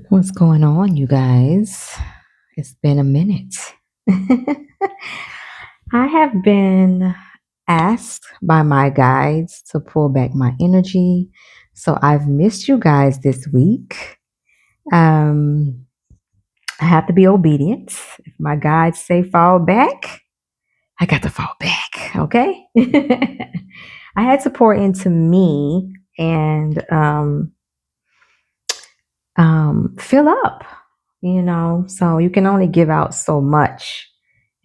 What's going on, you guys? It's been a minute. I have been asked by my guides to pull back my energy. So I've missed you guys this week. Um, I have to be obedient. If my guides say fall back, I got to fall back. Okay. I had to pour into me and fill up, so you can only give out so much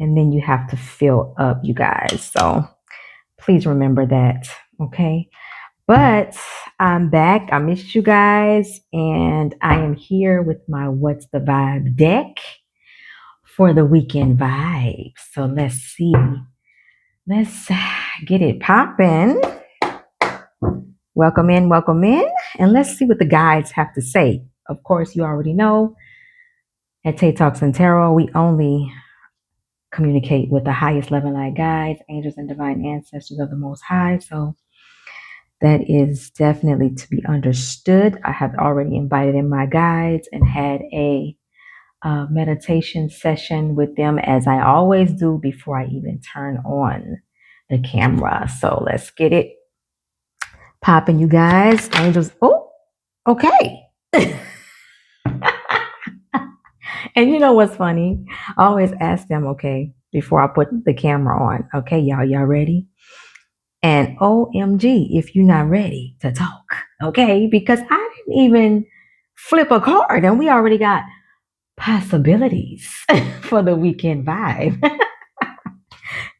and then you have to fill up, you guys. So please remember that. Okay. But I'm back. I missed you guys and I am here with my What's the Vibe deck for the weekend vibe. So let's see. Let's get it popping. Welcome in, and let's see what the guides have to say. Of course, you already know at Tay Talks and Tarot, we only communicate with the highest level light guides, angels, and divine ancestors of the Most High. So that is definitely to be understood. I have already invited in my guides and had a meditation session with them, as I always do before I even turn on the camera. So let's get it popping, you guys. Angels. Oh, okay. And you know what's funny? I always ask them, okay, before I put the camera on, okay, y'all ready? And OMG, if you're not ready to talk, okay? Because I didn't even flip a card and we already got possibilities for the weekend vibe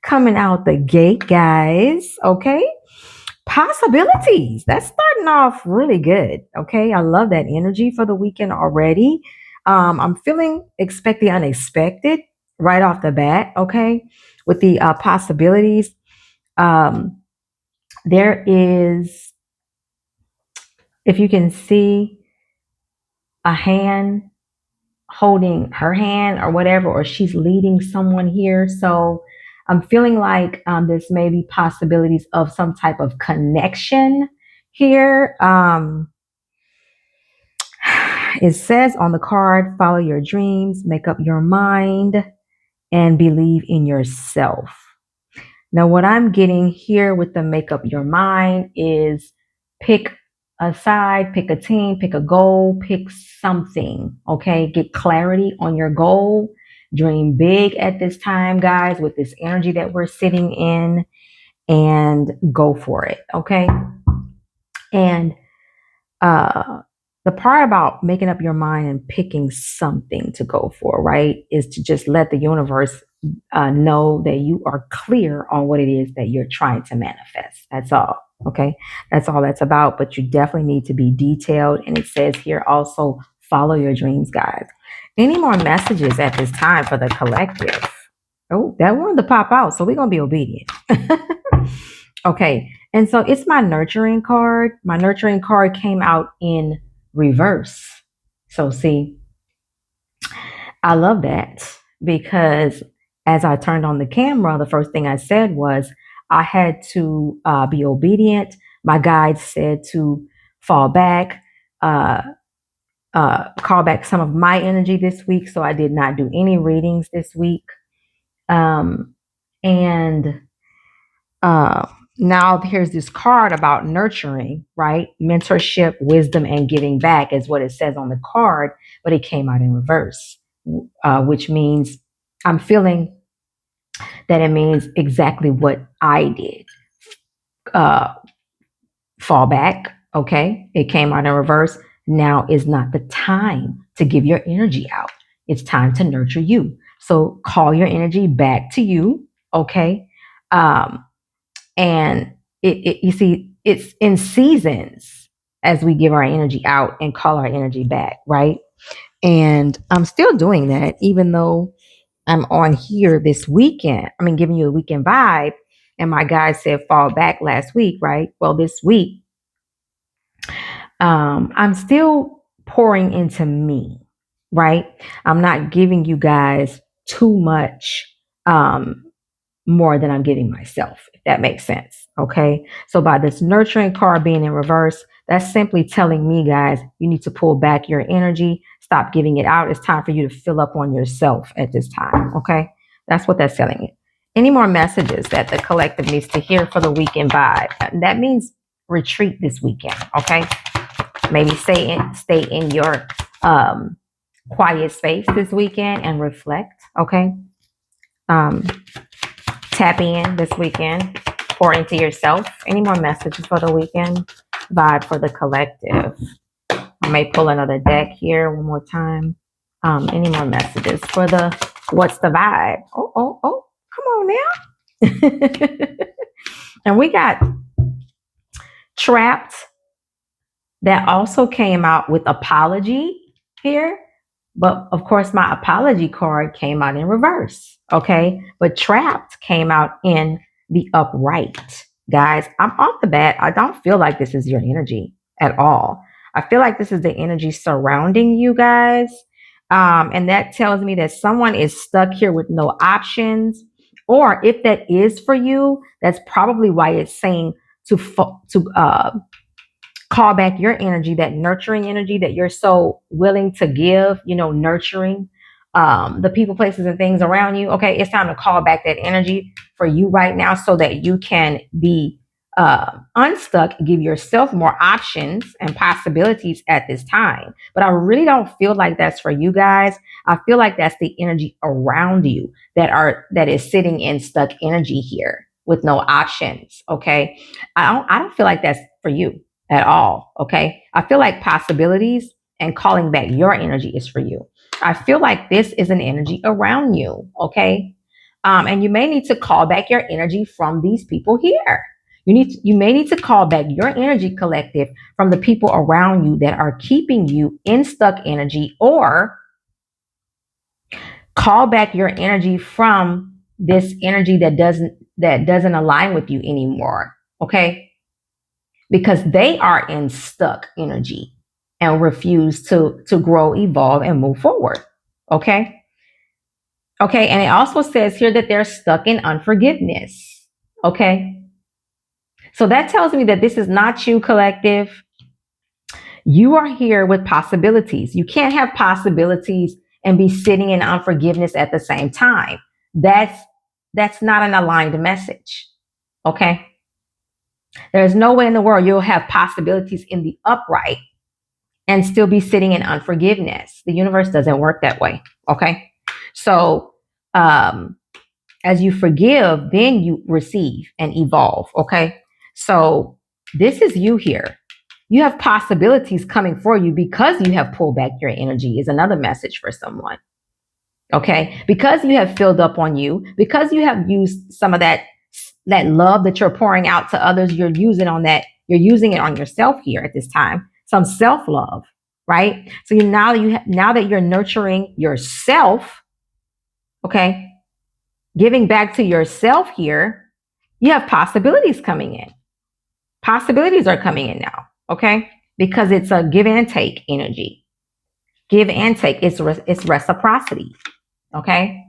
coming out the gate, guys, okay? Possibilities. That's starting off really good, okay? I love that energy for the weekend already. I'm feeling expect the unexpected right off the bat, okay? With the possibilities. Um, there is, if you can see, a hand holding her hand or whatever, or she's leading someone here. So I'm feeling like there's maybe possibilities of some type of connection here. It says on the card, follow your dreams, make up your mind, and believe in yourself. Now, what I'm getting here with the make up your mind is pick a side, pick a team, pick a goal, pick something, okay? Get clarity on your goal. Dream big at this time, guys, with this energy that we're sitting in, and go for it, okay? And the part about making up your mind and picking something to go for, right, is to just let the universe know that you are clear on what it is that you're trying to manifest. That's all. Okay. That's all that's about. But you definitely need to be detailed. And it says here also follow your dreams, guys. Any more messages at this time for the collective? Oh, that wanted to pop out. So we're going to be obedient. Okay. And so it's my nurturing card. My nurturing card came out in reverse. So see, I love that because as I turned on the camera, the first thing I said was I had to be obedient. My guide said to fall back, uh, call back some of my energy this week. So I did not do any readings this week. And uh, now here's this card about nurturing, right? Mentorship, wisdom, and giving back is what it says on the card, but it came out in reverse, which means I'm feeling that it means exactly what I did. Uh, Fall back, okay? It came out in reverse. Now is not the time to give your energy out. It's time to nurture you. So call your energy back to you, okay? Um, and you see, it's in seasons as we give our energy out and call our energy back, right? And I'm still doing that, even though I'm on here this weekend. I mean, giving you a weekend vibe. And my guy said fall back last week, right? Well, this week, I'm still pouring into me, right? I'm not giving you guys too much um, more than I'm giving myself, if that makes sense. Okay. So by this nurturing card being in reverse, That's simply telling me, guys, you need to pull back your energy, stop giving it out. It's time for you to fill up on yourself at this time. Okay. That's what that's telling you. Any more messages that the collective needs to hear for the weekend vibe? That means retreat this weekend. Okay. Maybe stay in your quiet space this weekend and reflect. Okay. Um, Tap in this weekend, pour into yourself. Any more messages for the weekend vibe for the collective? I may pull another deck here one more time. Any more messages for the what's the vibe? Oh, come on now. And we got Trapped that also came out with apology here. But of course, my apology card came out in reverse. Okay. But Trapped came out in the upright. Guys, I'm off the bat. I don't feel like this is your energy at all. I feel like this is the energy surrounding you guys. And that tells me that someone is stuck here with no options. Or if that is for you, that's probably why it's saying to call back your energy, that nurturing energy that you're so willing to give, nurturing the people, places, and things around you. Okay, it's time to call back that energy for you right now so that you can be unstuck, give yourself more options and possibilities at this time. But I really don't feel like that's for you guys. I feel like that's the energy around you that is sitting in stuck energy here with no options. Okay, I don't feel like that's for you at all. Okay. I feel like possibilities and calling back your energy is for you. I feel like this is an energy around you. Okay. And you may need to call back your energy from these people here. You may need to call back your energy, collective, from the people around you that are keeping you in stuck energy, or call back your energy from this energy that doesn't align with you anymore. Okay. Because they are in stuck energy and refuse to grow, evolve, and move forward. Okay. Okay. And it also says here that they're stuck in unforgiveness. Okay. So that tells me that this is not you, collective. You are here with possibilities. You can't have possibilities and be sitting in unforgiveness at the same time. That's not an aligned message. Okay. There's no way in the world you'll have possibilities in the upright and still be sitting in unforgiveness. The universe doesn't work that way. Okay. So, as you forgive, then you receive and evolve. Okay. So this is you here. You have possibilities coming for you because you have pulled back your energy is another message for someone. Okay. Because you have filled up on you, because you have used some of that love that you're pouring out to others, you're using it on yourself here at this time. Some self-love, right? So now that you're nurturing yourself, okay, giving back to yourself here, you have possibilities coming in. Possibilities are coming in now, okay? Because it's a give and take energy. Give and take. It's reciprocity, okay?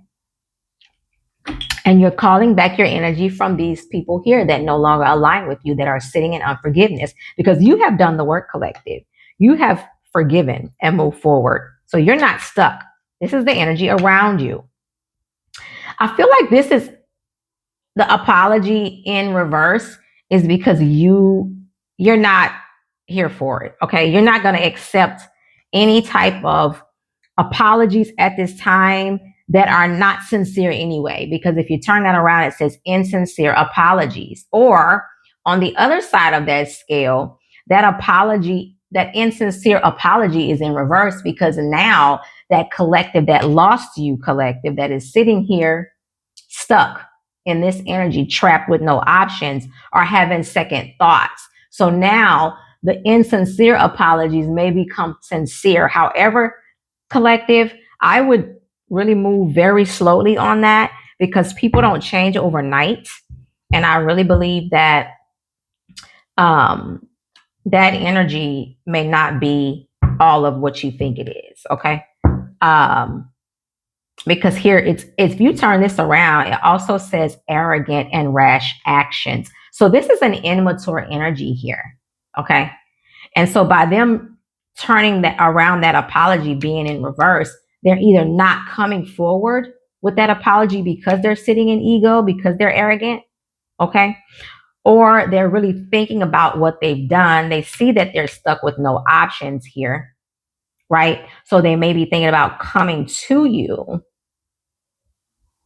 And you're calling back your energy from these people here that no longer align with you, that are sitting in unforgiveness, because you have done the work, collective. You have forgiven and moved forward. So you're not stuck. This is the energy around you. I feel like this is the apology in reverse is because you're not here for it. Okay. You're not going to accept any type of apologies at this time that are not sincere anyway, because if you turn that around, it says insincere apologies. Or on the other side of that scale, that insincere apology is in reverse, because now that collective, that lost you collective, that is sitting here stuck in this energy, trapped with no options, are having second thoughts. So now the insincere apologies may become sincere. However, collective, I would really move very slowly on that, because people don't change overnight. And I really believe that that energy may not be all of what you think it is. Okay. Because here if you turn this around, it also says arrogant and rash actions. So this is an immature energy here. Okay. And so by them turning that around, that apology being in reverse, they're either not coming forward with that apology because they're sitting in ego, because they're arrogant, okay? Or they're really thinking about what they've done. They see that they're stuck with no options here, right? So they may be thinking about coming to you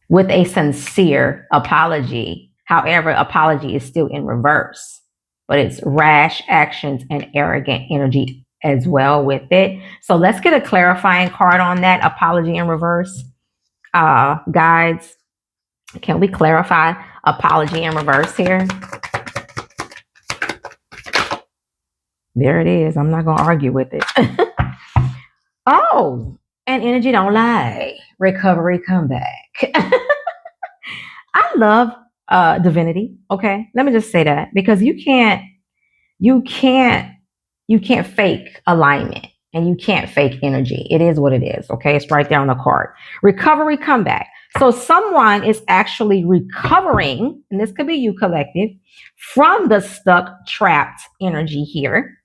with a sincere apology. However, apology is still in reverse, but it's rash actions and arrogant energy as well with it. So let's get a clarifying card on that apology in reverse. Guides, can we clarify apology in reverse here? There it is. I'm not going to argue with it. Oh, and energy don't lie. Recovery comeback. I love divinity. Okay, let me just say that, because you can't fake alignment, and you can't fake energy. It is what it is. Okay, it's right there on the card. Recovery comeback. So someone is actually recovering, and this could be you, collective, from the stuck, trapped energy here,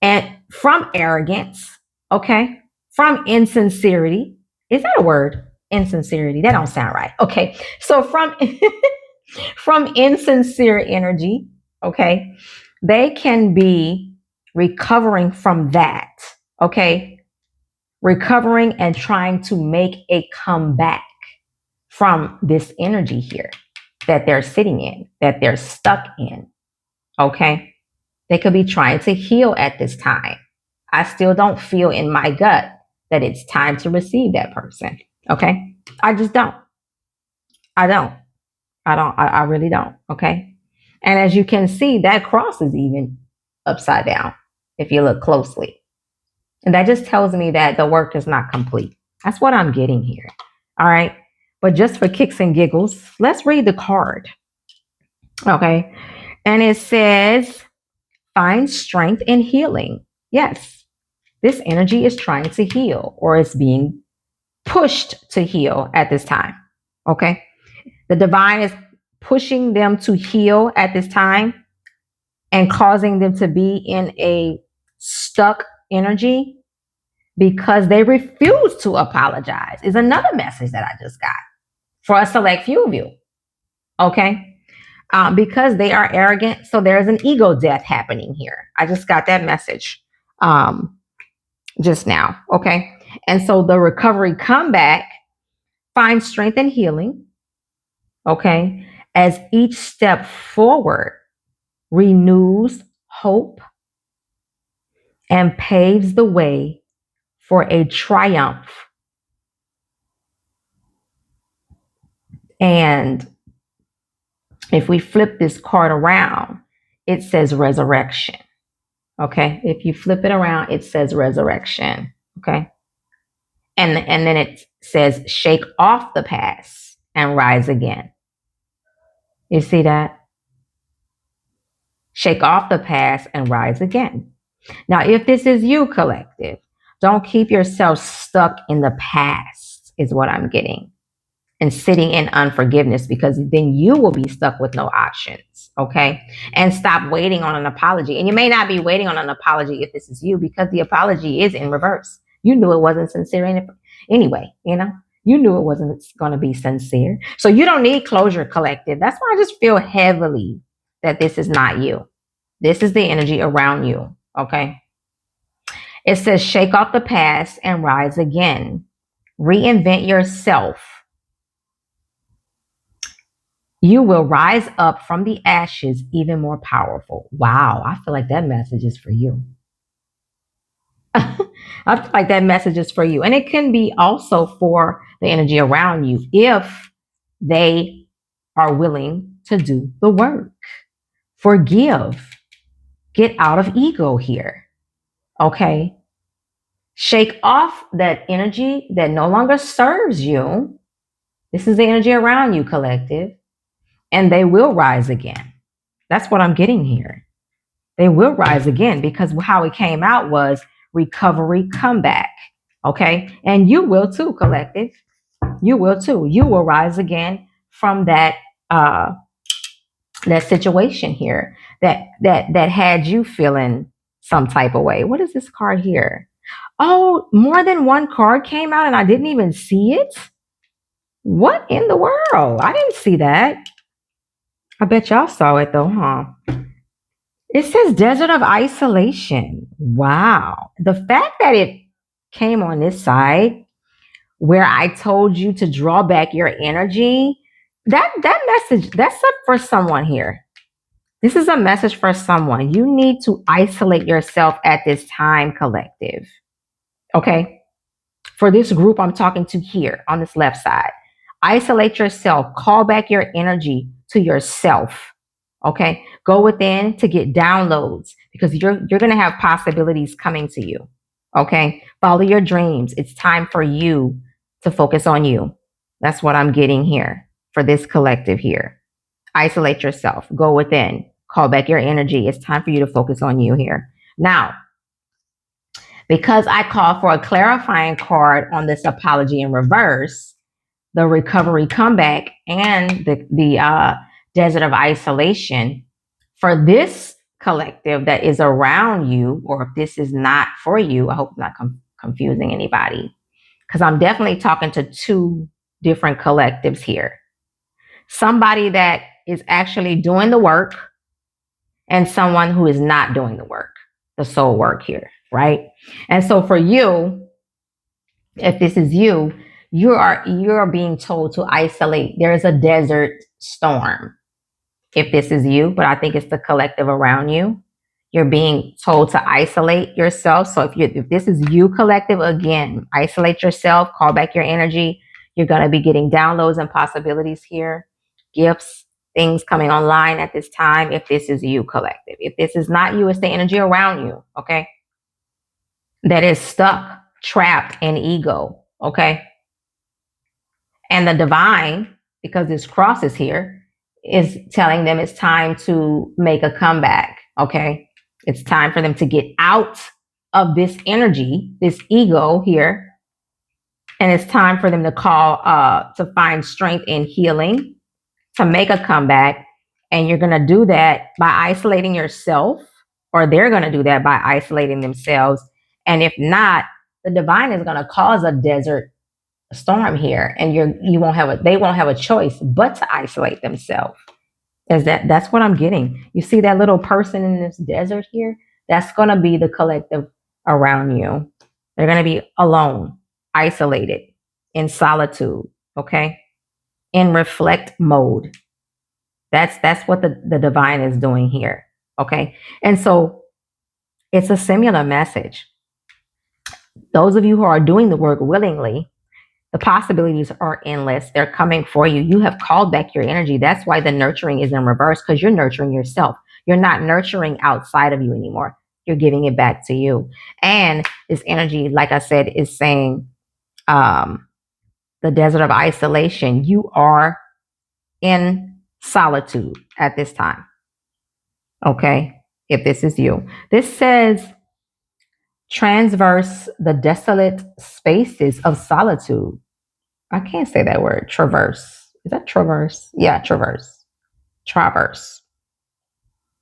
and from arrogance. Okay, from insincerity. Is that a word? Insincerity. That don't sound right. Okay, so from insincere energy. Okay, they can be recovering from that. Okay, recovering and trying to make a comeback from this energy here that they're sitting in, that they're stuck in. Okay, they could be trying to heal at this time. I still don't feel in my gut that it's time to receive that person. Okay, I just don't. I don't. I really don't. Okay. And as you can see, that cross is even upside down if you look closely. And that just tells me that the work is not complete. That's what I'm getting here. All right. But just for kicks and giggles, let's read the card. Okay. And it says, find strength in healing. Yes. This energy is trying to heal, or it's being pushed to heal at this time. Okay. The divine is pushing them to heal at this time and causing them to be in a stuck energy because they refuse to apologize, is another message that I just got for a select few of you. Okay. Because they are arrogant. So there's an ego death happening here. I just got that message just now. Okay. And so the recovery comeback finds strength and healing. Okay. As each step forward renews hope and paves the way for a triumph. And if we flip this card around, it says resurrection. Okay. If you flip it around, it says resurrection. Okay. And then it says shake off the past and rise again. You see that? Shake off the past and rise again. Now, if this is you, collective, don't keep yourself stuck in the past, is what I'm getting, and sitting in unforgiveness, because then you will be stuck with no options. Okay. And stop waiting on an apology. And you may not be waiting on an apology if this is you, because the apology is in reverse. You knew it wasn't sincere anyway, you knew it wasn't going to be sincere. So you don't need closure, collective. That's why I just feel heavily that this is not you. This is the energy around you. Okay. It says shake off the past and rise again. Reinvent yourself. You will rise up from the ashes even more powerful. Wow. I feel like that message is for you. I feel like that message is for you. And it can be also for the energy around you if they are willing to do the work. Forgive. Get out of ego here. Okay. Shake off that energy that no longer serves you. This is the energy around you, collective. And they will rise again. That's what I'm getting here. They will rise again, because how it came out was recovery comeback. Okay. And you will too, collective. You will too. You will rise again from that that situation here that had you feeling some type of way. What is this card here? Oh, more than one card came out and I didn't even see it. What in the world? I didn't see that. I bet y'all saw it though, huh? It says Desert of Isolation. Wow. The fact that it came on this side where I told you to draw back your energy, that message, that's up for someone here. This is a message for someone. You need to isolate yourself at this time, collective. Okay? For this group I'm talking to here on this left side, isolate yourself, call back your energy to yourself. Okay, go within to get downloads because you're going to have possibilities coming to you. Okay, follow your dreams. It's time for you to focus on you. That's what I'm getting here for this collective here. Isolate yourself, go within, call back your energy. It's time for you to focus on you here. Now, because I call for a clarifying card on this apology in reverse, the recovery comeback, and the desert of isolation, for this collective that is around you, or if this is not for you, I hope I'm not confusing anybody, because I'm definitely talking to two different collectives here. Somebody that is actually doing the work and someone who is not doing the work, the soul work here, right? And so for you, if this is you, you're being told to isolate. There is a desert storm. If this is you, but I think it's the collective around you. You're being told to isolate yourself. So if this is you, collective, again, isolate yourself, call back your energy. You're going to be getting downloads and possibilities here, gifts, things coming online at this time. If this is you, collective. If this is not you, it's the energy around you. Okay. That is stuck, trapped in ego. Okay. And the divine, because this cross is here, is telling them it's time to make a comeback. Okay. It's time for them to get out of this energy, this ego here. And it's time for them to to find strength in healing, to make a comeback. And you're going to do that by isolating yourself, or they're going to do that by isolating themselves. And if not, the divine is going to cause a desert storm here, and they won't have a choice but to isolate themselves. That's what I'm getting. You see that little person in this desert here? That's going to be the collective around you. They're going to be alone, isolated, in solitude, okay? In reflect mode. That's what the divine is doing here, okay? And so it's a similar message. Those of you who are doing the work willingly, the possibilities are endless. They're coming for you. You have called back your energy. That's why the nurturing is in reverse, because you're nurturing yourself. You're not nurturing outside of you anymore. You're giving it back to you. And this energy, like I said, is saying the desert of isolation. You are in solitude at this time. Okay? If this is you. This says transverse the desolate spaces of solitude. I can't say that word. Traverse. Is that traverse? Yeah, traverse. Traverse.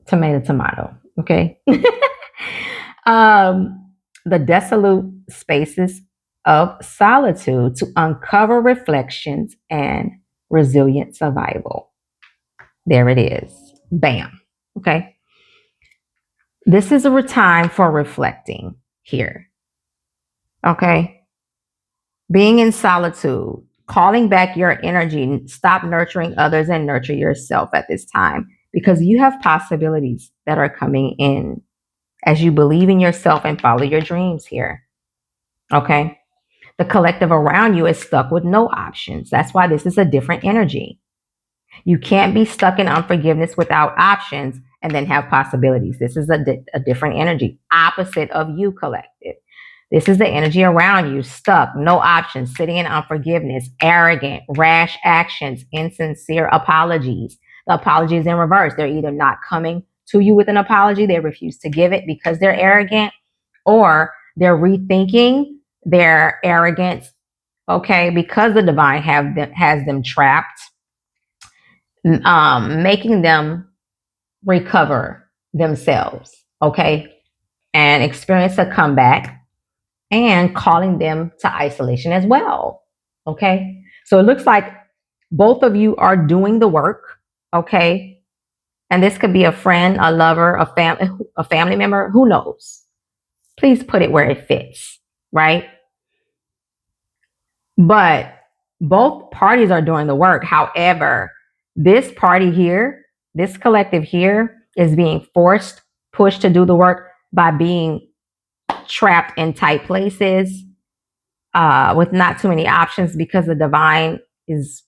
Tomato. Okay. The desolate spaces of solitude to uncover reflections and resilient survival. There it is. Bam. Okay. This is a time for reflecting here. Okay. Being in solitude, calling back your energy, stop nurturing others and nurture yourself at this time, because you have possibilities that are coming in as you believe in yourself and follow your dreams here. Okay. The collective around you is stuck with no options. That's why this is a different energy. You can't be stuck in unforgiveness without options and then have possibilities. This is a different energy, opposite of you, collective. This is the energy around you, stuck, no options, sitting in unforgiveness, arrogant, rash actions, insincere apologies. The apology is in reverse. They're either not coming to you with an apology, they refuse to give it because they're arrogant, or they're rethinking their arrogance, okay, because the divine has them trapped, making them recover themselves, okay? and experience a comeback and calling them to isolation as well. Okay. So it looks like both of you are doing the work. Okay. And this could be a friend, a lover, a family member, who knows? Please put it where it fits, right? But both parties are doing the work. However, this party here, this collective here, is being forced, pushed to do the work by being trapped in tight places with not too many options because the divine is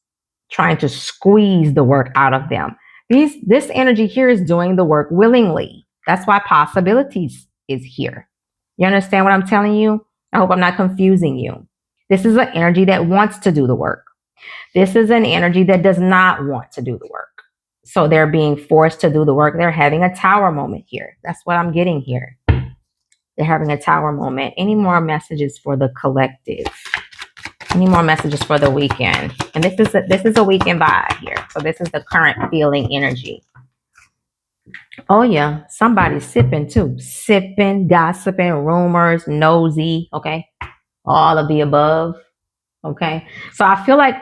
trying to squeeze the work out of them. This energy here is doing the work willingly. That's why possibilities is here. You understand what I'm telling you? I hope I'm not confusing you. This is an energy that wants to do the work. This is an energy that does not want to do the work. So they're being forced to do the work. They're having a tower moment here. That's what I'm getting here. They're having a tower moment. Any more messages for the collective? Any more messages for the weekend? And this is a weekend vibe here. So this is the current feeling energy. Oh yeah, somebody's sipping too. Sipping, gossiping, rumors, nosy, okay? All of the above, okay? So I feel like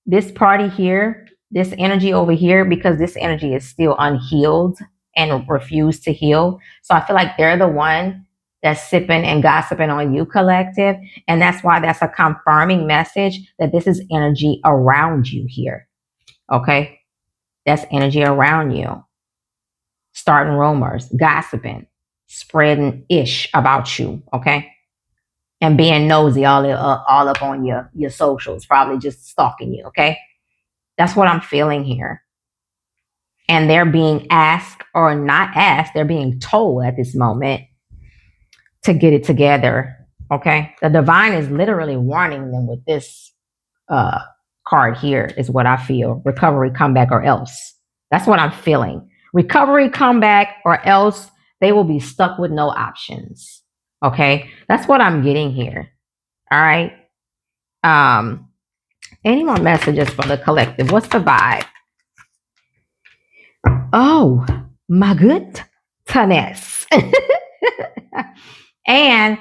this party here, this energy over here, because this energy is still unhealed and refused to heal. So I feel like they're the one that's sipping and gossiping on you, collective. And that's why that's a confirming message that this is energy around you here. Okay? That's energy around you. Starting rumors, gossiping, spreading ish about you. Okay? And being nosy all up on your socials, probably just stalking you. Okay? That's what I'm feeling here. And they're being asked or not asked, they're being told at this moment to get it together. Okay. The divine is literally warning them with this card here, is what I feel. Recovery, comeback, or else. That's what I'm feeling. Recovery, comeback, or else they will be stuck with no options. Okay. That's what I'm getting here. All right. Any more messages for the collective? What's the vibe? Oh, my goodness. And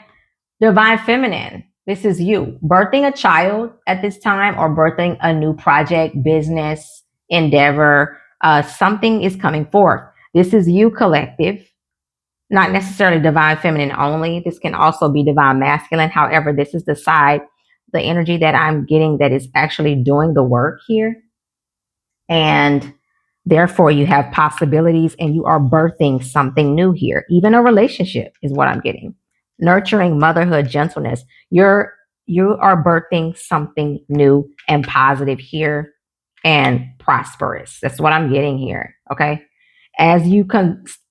divine feminine. This is you birthing a child at this time or birthing a new project, business, endeavor. Something is coming forth. This is you, collective, not necessarily divine feminine only. This can also be divine masculine. However, this is the side, the energy that I'm getting that is actually doing the work here. And therefore, you have possibilities and you are birthing something new here. Even a relationship is what I'm getting. Nurturing, motherhood, gentleness. You are birthing something new and positive here and prosperous. That's what I'm getting here. Okay. As you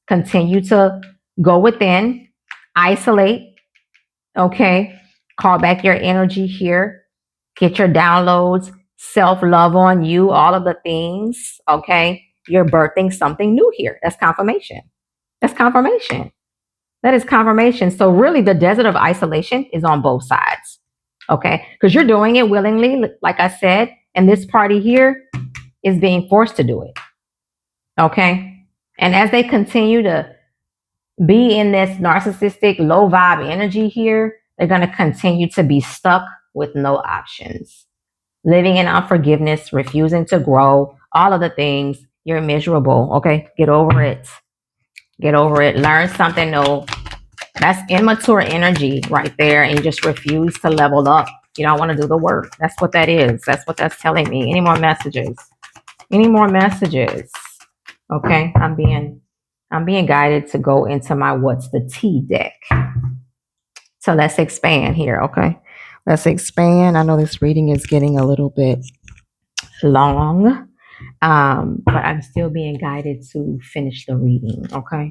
continue to go within, isolate, okay, call back your energy here, get your downloads, self love on you, all of the things, okay, you're birthing something new here. That's confirmation. That's confirmation. That is confirmation. So, really, the desert of isolation is on both sides, okay, because you're doing it willingly, like I said, and this party here is being forced to do it, okay, and as they continue to be in this narcissistic low vibe energy here, they're going to continue to be stuck with no options, living in unforgiveness, refusing to grow, all of the things. You're miserable. Okay. Get over it. Get over it. Learn something new. That's immature energy right there. And you just refuse to level up. You don't want to do the work. That's what that is. That's what that's telling me. Any more messages? Any more messages? Okay. I'm being guided to go into my What's the Tea deck. So let's expand here, okay? Let's expand. I know this reading is getting a little bit long, but I'm still being guided to finish the reading, okay?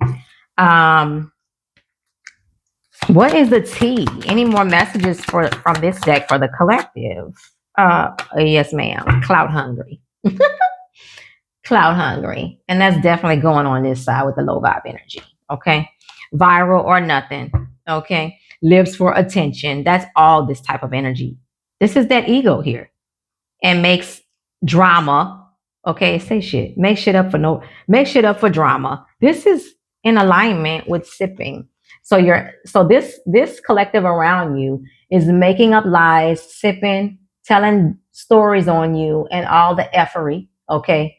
What is the tea? Any more messages from this deck for the collective? Yes, ma'am. Cloud hungry. Cloud hungry. And that's definitely going on this side with the low vibe energy. Okay. Viral or nothing. Okay. Lives for attention. That's all this type of energy. This is that ego here. And makes drama. Okay. Say shit. Make shit up for drama. This is in alignment with sipping. So this collective around you is making up lies, sipping, telling stories on you, and all the effery, okay,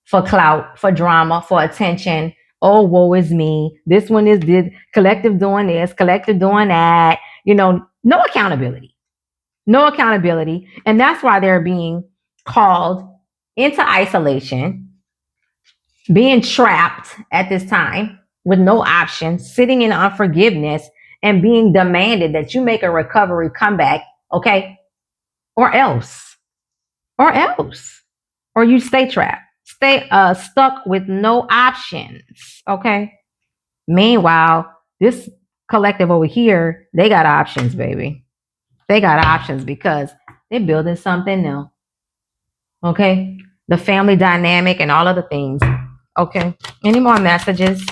for clout, for drama, for attention. Oh, woe is me. This one is did collective doing this, collective doing that. No accountability. No accountability. And that's why they're being called into isolation, being trapped at this time with no options, sitting in unforgiveness, and being demanded that you make a recovery comeback, okay? Or else, or else, or you stay trapped, stay stuck with no options, okay? Meanwhile, this collective over here, they got options, baby. They got options because they're building something new, okay? The family dynamic and all of the things, okay? Any more messages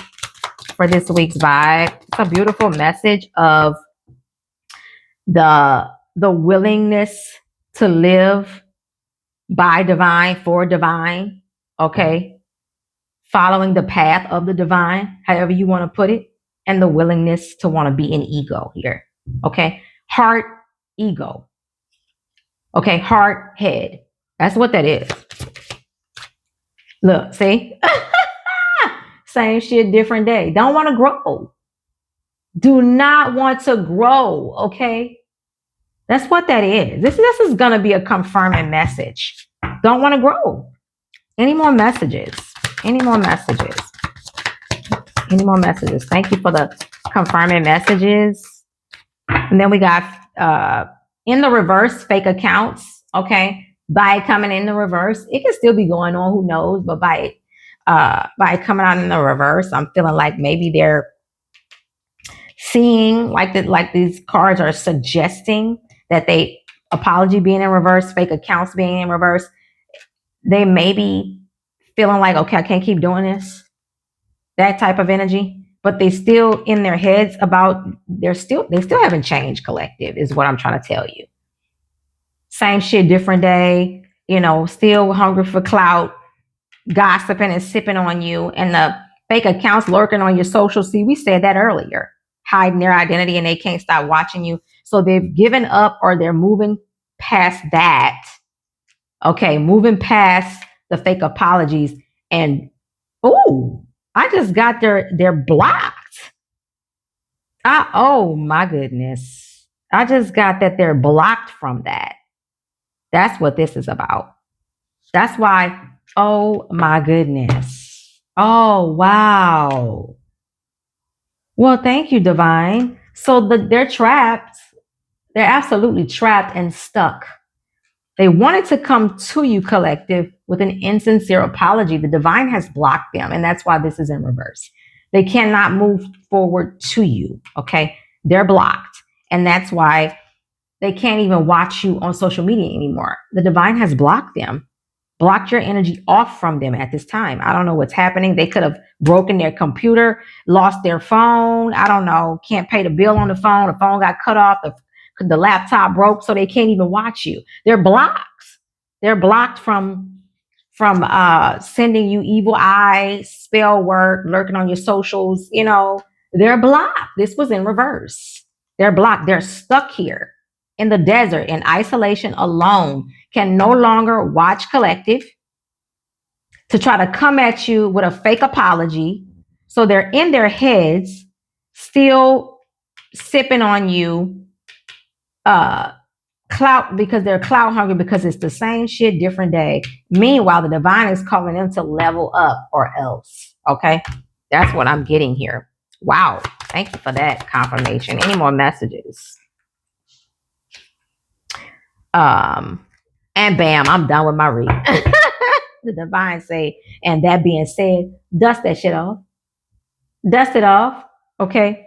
for this week's vibe? It's a beautiful message of the willingness to live by divine, for divine, okay? Following the path of the divine, however you want to put it, and the willingness to want to be in ego here, okay? Heart, ego, okay? Heart, head. That's what that is. Look, see? Same shit, different day. Don't want to grow. Do not want to grow, okay? That's what that is. This is going to be a confirming message. Don't want to grow. Any more messages? Any more messages? Any more messages? Thank you for the confirming messages. And then we got in the reverse, fake accounts, okay? By coming in the reverse, it can still be going on, who knows? But by coming out in the reverse, I'm feeling like maybe they're seeing like these cards are suggesting that they apology being in reverse, fake accounts being in reverse. They may be feeling like, okay, I can't keep doing this. That type of energy, but they still in their heads about they still haven't changed. Collective is what I'm trying to tell you. Same shit, different day. Still hungry for clout, gossiping and sipping on you, and the fake accounts lurking on your social. See, we said that earlier, hiding their identity and they can't stop watching you. So they've given up or they're moving past that. Okay, moving past the fake apologies and I just got they're blocked. Oh my goodness. I just got that they're blocked from that. That's what this is about. That's why, oh my goodness. Oh, wow. Well, thank you, Divine. So they're trapped. They're absolutely trapped and stuck. They wanted to come to you, collective, with an insincere apology. The divine has blocked them, and that's why this is in reverse. They cannot move forward to you, okay? They're blocked, and that's why they can't even watch you on social media anymore. The divine has blocked them, blocked your energy off from them at this time. I don't know what's happening. They could have broken their computer, lost their phone. I don't know, can't pay the bill on the phone got cut off, the laptop broke, so they can't even watch you. They're blocked. They're blocked from sending you evil eyes, spell work, lurking on your socials. They're blocked. This was in reverse. They're blocked. They're stuck here in the desert, in isolation, alone, can no longer watch collective to try to come at you with a fake apology. So they're in their heads, still sipping on you, clout, because they're clout hungry, because it's the same shit, different day. Meanwhile, the divine is calling them to level up or else. Okay, that's what I'm getting here. Wow, thank you for that confirmation. Any more messages? And bam, I'm done with my read. The divine say, and that being said, dust that shit off. Dust it off, okay?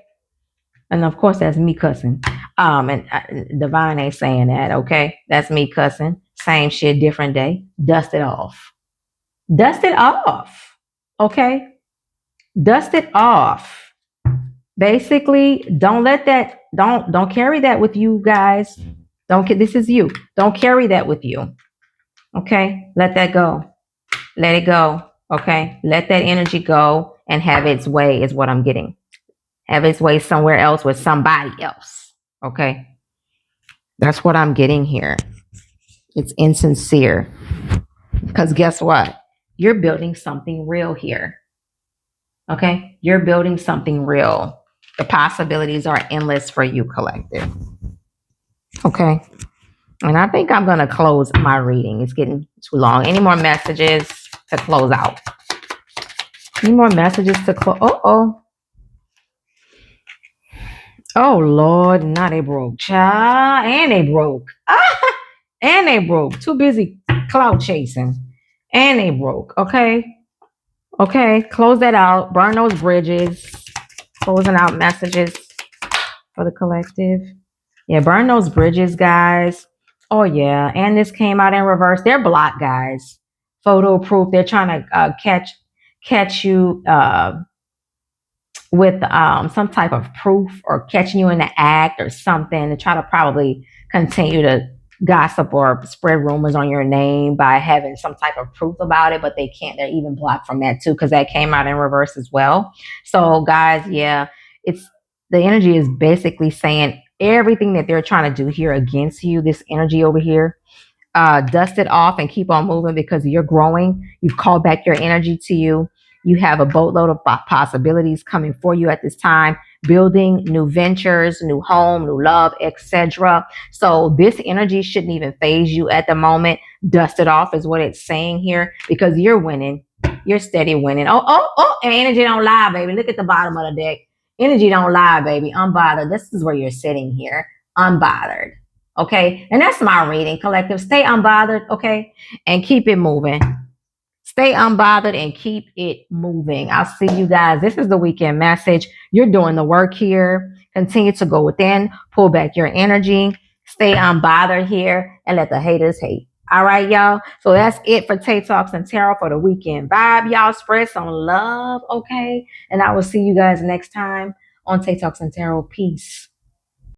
And of course, that's me cussing. And divine ain't saying that, okay? That's me cussing. Same shit, different day. Dust it off. Dust it off, okay? Dust it off. Basically, don't let that. Don't carry that with you guys. This is you. Don't carry that with you. Okay? Let that go. Let it go. Okay? Let that energy go and have its way is what I'm getting. have its way somewhere else with somebody else. Okay. That's what I'm getting here. It's insincere. Because guess what? You're building something real here. Okay. You're building something real. The possibilities are endless for you, collective. Okay. And I think I'm going to close my reading. It's getting too long. Any more messages to close out? Any more messages to close? Oh. Oh, Lord. Now they broke. Child. And they broke. And they broke. Too busy cloud chasing. And they broke. Okay. Okay. Close that out. Burn those bridges. Closing out messages for the collective. Yeah, burn those bridges, guys. Oh, yeah. And this came out in reverse. They're blocked, guys. Photo proof. They're trying to catch you with some type of proof, or catching you in the act or something, to try to probably continue to gossip or spread rumors on your name by having some type of proof about it, but they can't. They're even blocked from that too, because that came out in reverse as well. So guys, yeah, it's the energy is basically saying everything that they're trying to do here against you, this energy over here, dust it off and keep on moving, because you're growing. You've called back your energy to you. You have a boatload of possibilities coming for you at this time, building new ventures, new home, new love, etc. So this energy shouldn't even phase you at the moment. Dust it off is what it's saying here, because you're winning. You're steady winning. And energy don't lie, baby. Look at the bottom of the deck. Energy don't lie, baby. Unbothered. This is where you're sitting here. Unbothered. Okay. And that's my reading, collective. Stay unbothered. Okay. And keep it moving. Stay unbothered and keep it moving. I'll see you guys. This is the weekend message. You're doing the work here. Continue to go within, pull back your energy, stay unbothered here, and let the haters hate. All right, y'all. So that's it for Tay Talks and Tarot for the weekend vibe. Y'all spread some love, okay? And I will see you guys next time on Tay Talks and Tarot. Peace.